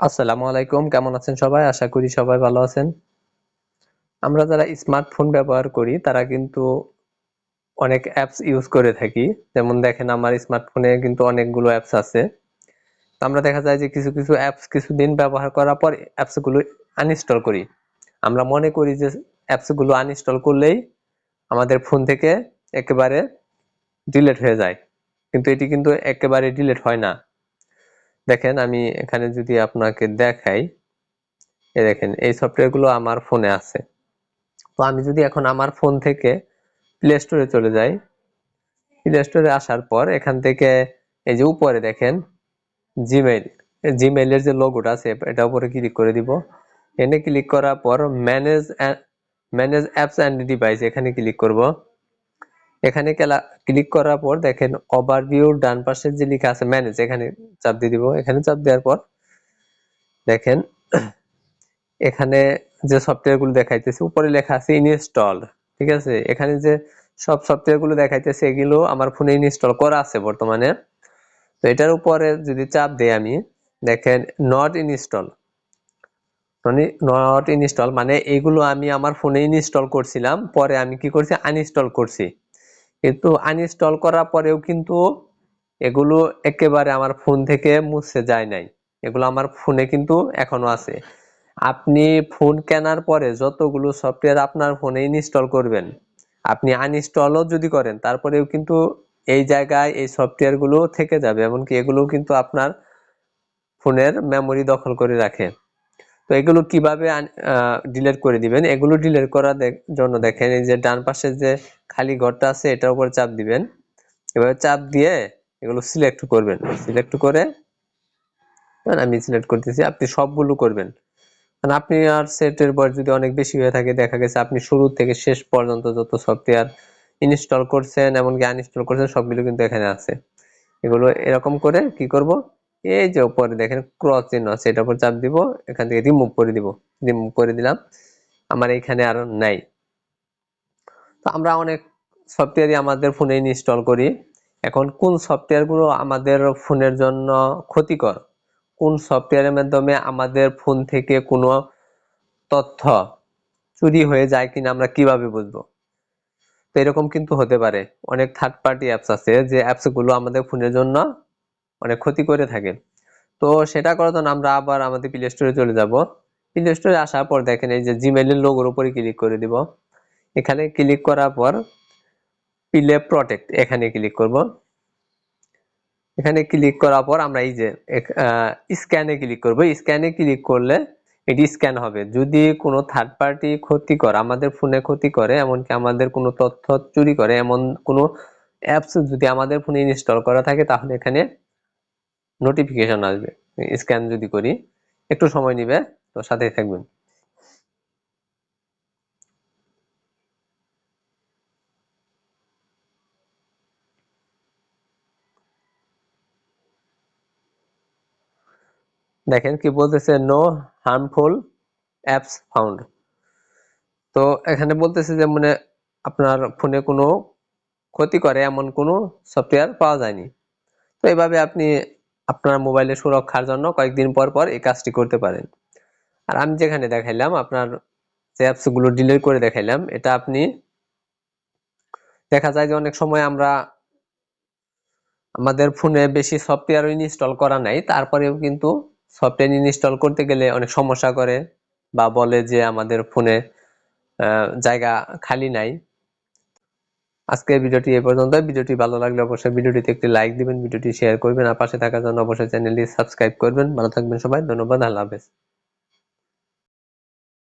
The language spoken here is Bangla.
আসসালামু আলাইকুম, কেমন আছেন সবাই? আশা করি সবাই ভালো আছেন। আমরা যারা স্মার্টফোন ব্যবহার করি তারা কিন্তু অনেক অ্যাপস ইউজ করে থাকি। যেমন দেখেন আমার স্মার্টফোনে কিন্তু অনেকগুলো অ্যাপস আছে। তো আমরা দেখা যায় যে কিছু কিছু অ্যাপস কিছুদিন ব্যবহার করার পর অ্যাপসগুলো আনইনস্টল করি। আমরা মনে করি যে অ্যাপসগুলো আনইনস্টল করলেই আমাদের ফোন থেকে একেবারে ডিলিট হয়ে যায়, কিন্তু এটি কিন্তু একেবারে ডিলিট হয় না। দেখেন আমি এখানে যদি আপনাকে দেখাই, এই দেখেন এই সফটওয়্যারগুলো আমার ফোনে আছে। তো আমি যদি এখন আমার ফোন থেকে প্লে স্টোরে চলে যাই, প্লে স্টোরে আসার পর এখান থেকে এই যে উপরে দেখেন জিমেইল, জিমেইলের যে লোগোটা আছে এটা উপরে ক্লিক করে দিব। এখানে ক্লিক করার পর ম্যানেজ অ্যাপস অ্যান্ড ডিভাইস এখানে ক্লিক করব। এখানে ক্লিক করার পর দেখেন ওভারভিউ ডান পাশে যে লেখা আছে ম্যানেজ, এখানে চাপ দিয়ে দিব। এখানে চাপ দেওয়ার পর দেখেন এখানে যে সফটওয়্যার গুলো দেখাইতেছে উপরে লেখা আছে ইনস্টল, ঠিক আছে। এখানে যে সব সফটওয়্যার গুলো দেখাইতেছে এগুলো আমার ফোনে ইনস্টল করা আছে বর্তমানে। তো এটার উপরে যদি চাপ দেই আমি, দেখেন নট ইনস্টল, মানে নট ইনস্টল মানে এগুলো আমি আমার ফোনে ইনস্টল করছিলাম, পরে আমি কি করছি আনইনস্টল করছি। কিন্তু আনইনস্টল করার পরেও কিন্তু এগুলো একেবারে আমার ফোন থেকে মুছে যায় নাই, এগুলো আমার ফোনে কিন্তু এখনো আছে। আপনি ফোন কেনার পরে যতগুলো সফটওয়্যার আপনার ফোনে ইনস্টল করবেন, আপনি আনইনস্টলও যদি করেন তারপরেও কিন্তু এই জায়গায় এই সফটওয়্যার গুলো থেকে যাবে, এমনকি এগুলো কিন্তু আপনার ফোনের মেমোরি দখল করে রাখে। তো এগুলো কিভাবে ডিলিট করে দিবেন, এগুলো ডিলিট করার জন্য দেখেন এই যে ডান পাশে যে খালি ঘরটা আছে এটার উপর চাপ দিবেন। এভাবে চাপ দিয়ে এগুলো সিলেক্ট করবেন, সিলেক্ট করে আমি সিলেক্ট করতেছি, আপনি সবগুলো করবেন। কারণ আপনি আর সেটের বয়স যদি অনেক বেশি হয়ে থাকে, দেখা গেছে আপনি শুরু থেকে শেষ পর্যন্ত যত সফটওয়্যার ইনস্টল করছেন এমনকি আনইনস্টল করছেন সবগুলো কিন্তু এখানে আছে। এগুলো এরকম করে কি করব, এই যে উপরে দেখেন ক্রস চিহ্ন আছে এটার উপর চাপ দিব, এখান থেকে রিমুভ করে দিব। রিমুভ করে দিলাম, আমার এখানে আর নাই। তো আমরা অনেক সফটওয়্যারই আমাদের ফোনে ইনস্টল করি। এখন কোন সফটওয়্যার গুলো আমাদের ফোনের জন্য ক্ষতিকর, কোন সফটওয়্যারের মাধ্যমে আমাদের ফোন থেকে কোনো তথ্য চুরি হয়ে যায় কিনা আমরা কিভাবে বুঝবো? তো এরকম কিন্তু হতে পারে, অনেক থার্ড পার্টি অ্যাপস আছে যে অ্যাপস গুলো আমাদের ফোনের জন্য অনেক ক্ষতি করে থাকে। তো সেটা করার জন্য আমরা আবার আমাদের প্লে স্টোরে চলে যাব। প্লে স্টোরে আসার পর দেখেন এই যে জিমেইলের লোগোর উপরে ক্লিক করে দিব। এখানে ক্লিক করার পর প্লে প্রটেক্ট এখানে ক্লিক করব। এখানে ক্লিক করার পর আমরা এই যে স্ক্যানে ক্লিক করব। স্ক্যানে ক্লিক করলে এটি স্ক্যান হবে। যদি কোনো থার্ড পার্টি ক্ষতিকর আমাদের ফোনে ক্ষতি করে, এমনকি আমাদের কোনো তথ্য চুরি করে এমন কোনো অ্যাপস যদি আমাদের ফোনে ইনস্টল করা থাকে তাহলে এখানে নোটিফিকেশন আসবে। স্ক্যান যদি করি একটু সময় নিবে, তো সাথেই থাকবেন। দেখেন কি বলতেছে, নো হার্মফুল অ্যাপস ফাউন্ড। তো এখানে বলতেছে যে মানে আপনার ফোনে কোনো ক্ষতি করে এমন কোনো সফটওয়্যার পাওয়া যায়নি। তো এইভাবে আপনি আপনার মোবাইলের সুরক্ষার জন্য কয়েকদিন পর পর এই কাজটি করতে পারেন। আর আমি যেখানে দেখাইলাম আপনার যে অ্যাপস গুলো ডিলিট করে দেখাইলাম, এটা আপনি দেখা যায় যে অনেক সময় আমরা আমাদের ফোনে বেশি সফটওয়্যার ইনস্টল করা নাই, তারপরেও কিন্তু সফটওয়্যার ইনস্টল করতে গেলে অনেক সমস্যা করে বা বলে যে আমাদের ফোনে জায়গা খালি নাই। আজকের ভিডিওটি এই পর্যন্ত। ভিডিওটি ভালো লাগলে অবশ্যই ভিডিওটিতে একটি লাইক দিবেন, ভিডিওটি শেয়ার করবেন আর পাশে থাকার জন্য অবশ্যই চ্যানেলটি সাবস্ক্রাইব করবেন। ভালো থাকবেন সবাই, ধন্যবাদ, আল্লাহ হাফেজ।